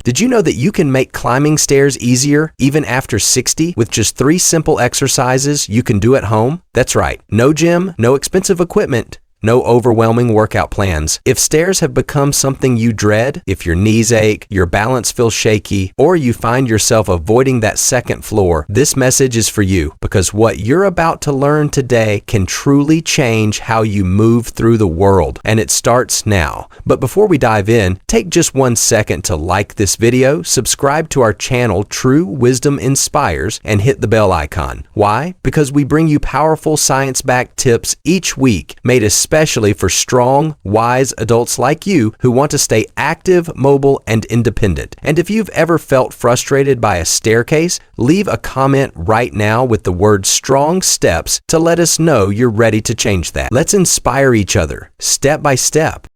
Did you know that you can make climbing stairs easier even after 60 with just 3 simple exercises you can do at home? That's right, no gym, no expensive equipment, no overwhelming workout plans. If stairs have become something you dread, if your knees ache, your balance feels shaky, or you find yourself avoiding that second floor, this message is for you, because what you're about to learn today can truly change how you move through the world, and it starts now. But before we dive in, take just 1 second to like this video, subscribe to our channel True Wisdom Inspires, and hit the bell icon. Why? Because we bring you powerful science-backed tips each week, made especially for strong, wise adults like you who want to stay active, mobile, and independent. And if you've ever felt frustrated by a staircase, leave a comment right now with the word strong steps to let us know you're ready to change that. Let's inspire each other, step by step.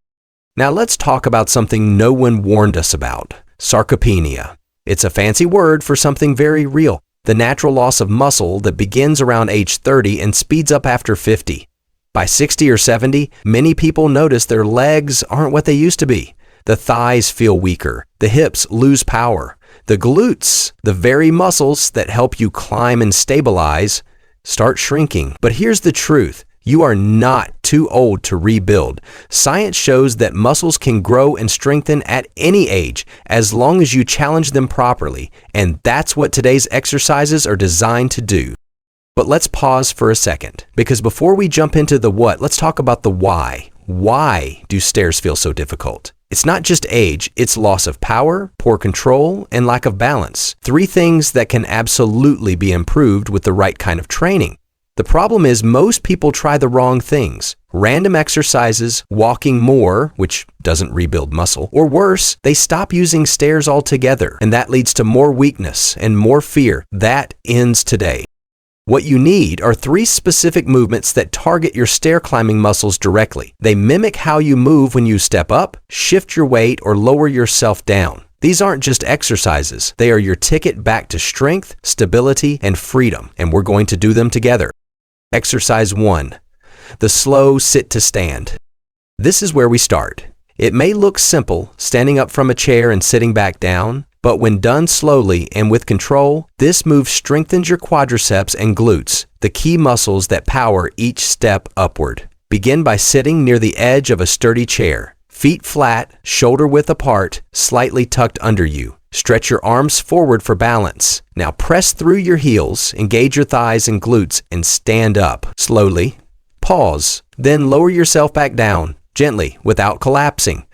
Now let's talk about something no one warned us about, sarcopenia. It's a fancy word for something very real, the natural loss of muscle that begins around age 30 and speeds up after 50. By 60 or 70, many people notice their legs aren't what they used to be. The thighs feel weaker, the hips lose power, the glutes, the very muscles that help you climb and stabilize, start shrinking. But here's the truth. You are not too old to rebuild. Science shows that muscles can grow and strengthen at any age as long as you challenge them properly, and that's what today's exercises are designed to do. But let's pause for a second, because before we jump into the what, let's talk about the why. Why do stairs feel so difficult? It's not just age, it's loss of power, poor control, and lack of balance. 3 things that can absolutely be improved with the right kind of training. The problem is most people try the wrong things. Random exercises, walking more, which doesn't rebuild muscle, or worse, they stop using stairs altogether, and that leads to more weakness and more fear. That ends today. What you need are 3 specific movements that target your stair climbing muscles directly. They mimic how you move when you step up, shift your weight, or lower yourself down. These aren't just exercises. They are your ticket back to strength, stability, and freedom, and we're going to do them together. Exercise 1, the slow sit to stand. This is where we start. It may look simple, standing up from a chair and sitting back down, but when done slowly and with control, this move strengthens your quadriceps and glutes, the key muscles that power each step upward. Begin by sitting near the edge of a sturdy chair, feet flat, shoulder width apart, slightly tucked under you. Stretch your arms forward for balance. Now press through your heels, engage your thighs and glutes, and stand up slowly. Pause, then lower yourself back down, gently, without collapsing.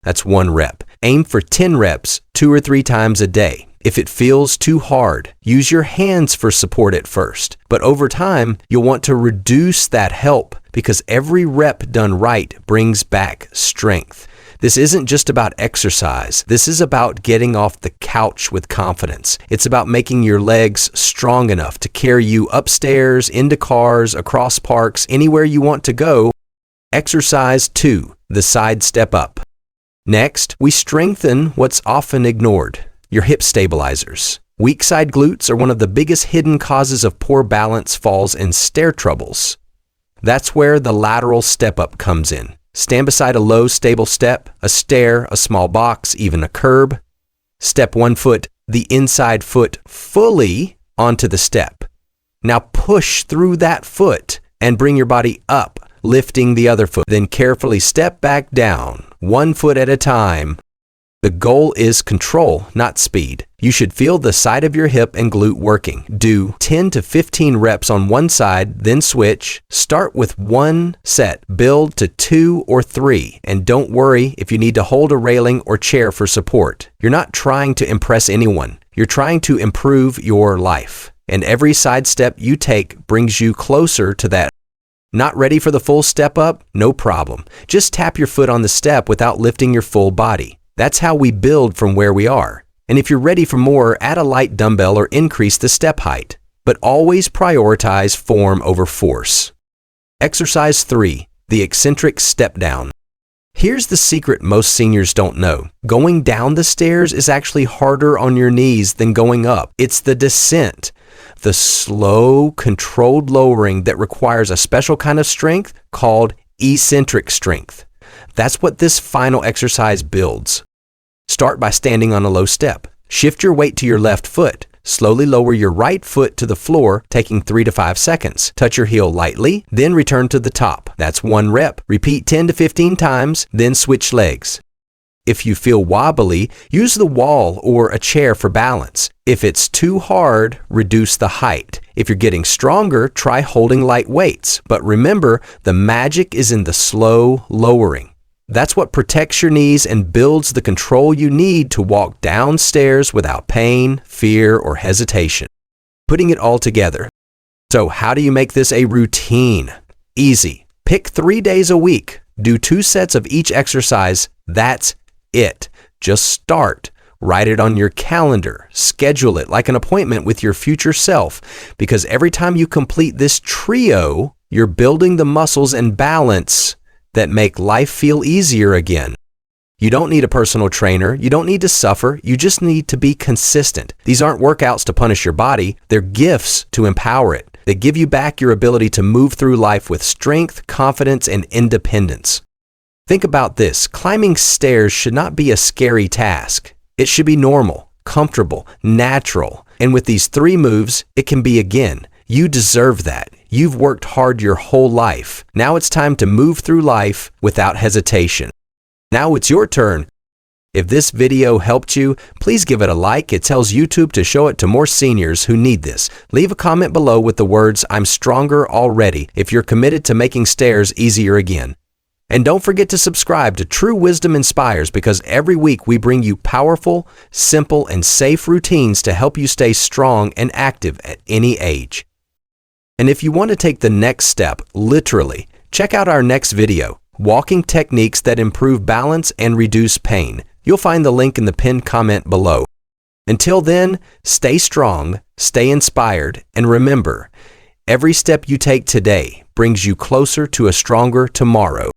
That's 1 rep. Aim for 10 reps 2 or 3 times a day. If it feels too hard, use your hands for support at first. But over time, you'll want to reduce that help because every rep done right brings back strength. This isn't just about exercise. This is about getting off the couch with confidence. It's about making your legs strong enough to carry you upstairs, into cars, across parks, anywhere you want to go. Exercise 2, the side step up. Next, we strengthen what's often ignored, your hip stabilizers. Weak side glutes are one of the biggest hidden causes of poor balance, falls, and stair troubles. That's where the lateral step up comes in. Stand beside a low, stable step, a stair, a small box, even a curb. Step 1 foot, the inside foot, fully onto the step. Now push through that foot and bring your body up, lifting the other foot. Then carefully step back down, 1 foot at a time. The goal is control, not speed. You should feel the side of your hip and glute working. Do 10 to 15 reps on one side, then switch. Start with 1 set, build to 2 or 3, and don't worry if you need to hold a railing or chair for support. You're not trying to impress anyone. You're trying to improve your life. And every side step you take brings you closer to that. Not ready for the full step up? No problem. Just tap your foot on the step without lifting your full body. That's how we build from where we are. And if you're ready for more, add a light dumbbell or increase the step height. But always prioritize form over force. Exercise 3, the eccentric step down. Here's the secret most seniors don't know. Going down the stairs is actually harder on your knees than going up. It's the descent, the slow, controlled lowering that requires a special kind of strength called eccentric strength. That's what this final exercise builds. Start by standing on a low step. Shift your weight to your left foot. Slowly lower your right foot to the floor, taking 3 to 5 seconds. Touch your heel lightly, then return to the top. That's 1 rep. Repeat 10 to 15 times, then switch legs. If you feel wobbly, use the wall or a chair for balance. If it's too hard, reduce the height. If you're getting stronger, try holding light weights. But remember, the magic is in the slow lowering. That's what protects your knees and builds the control you need to walk downstairs without pain, fear, or hesitation. Putting it all together. So how do you make this a routine? Easy. Pick 3 days a week. Do 2 sets of each exercise. That's it. Just start. Write it on your calendar. Schedule it like an appointment with your future self, because every time you complete this trio, you're building the muscles and balance that make life feel easier again. You don't need a personal trainer. You don't need to suffer. You just need to be consistent. These aren't workouts to punish your body. They're gifts to empower it. They give you back your ability to move through life with strength, confidence, and independence. Think about this. Climbing stairs should not be a scary task. It should be normal, comfortable, natural. And with these 3 moves, it can be again. You deserve that. You've worked hard your whole life. Now it's time to move through life without hesitation. Now it's your turn. If this video helped you, please give it a like. It tells YouTube to show it to more seniors who need this. Leave a comment below with the words, "I'm stronger already," if you're committed to making stairs easier again. And don't forget to subscribe to True Wisdom Inspires, because every week we bring you powerful, simple, and safe routines to help you stay strong and active at any age. And if you want to take the next step, literally, check out our next video, Walking Techniques that Improve Balance and Reduce Pain. You'll find the link in the pinned comment below. Until then, stay strong, stay inspired, and remember, every step you take today brings you closer to a stronger tomorrow.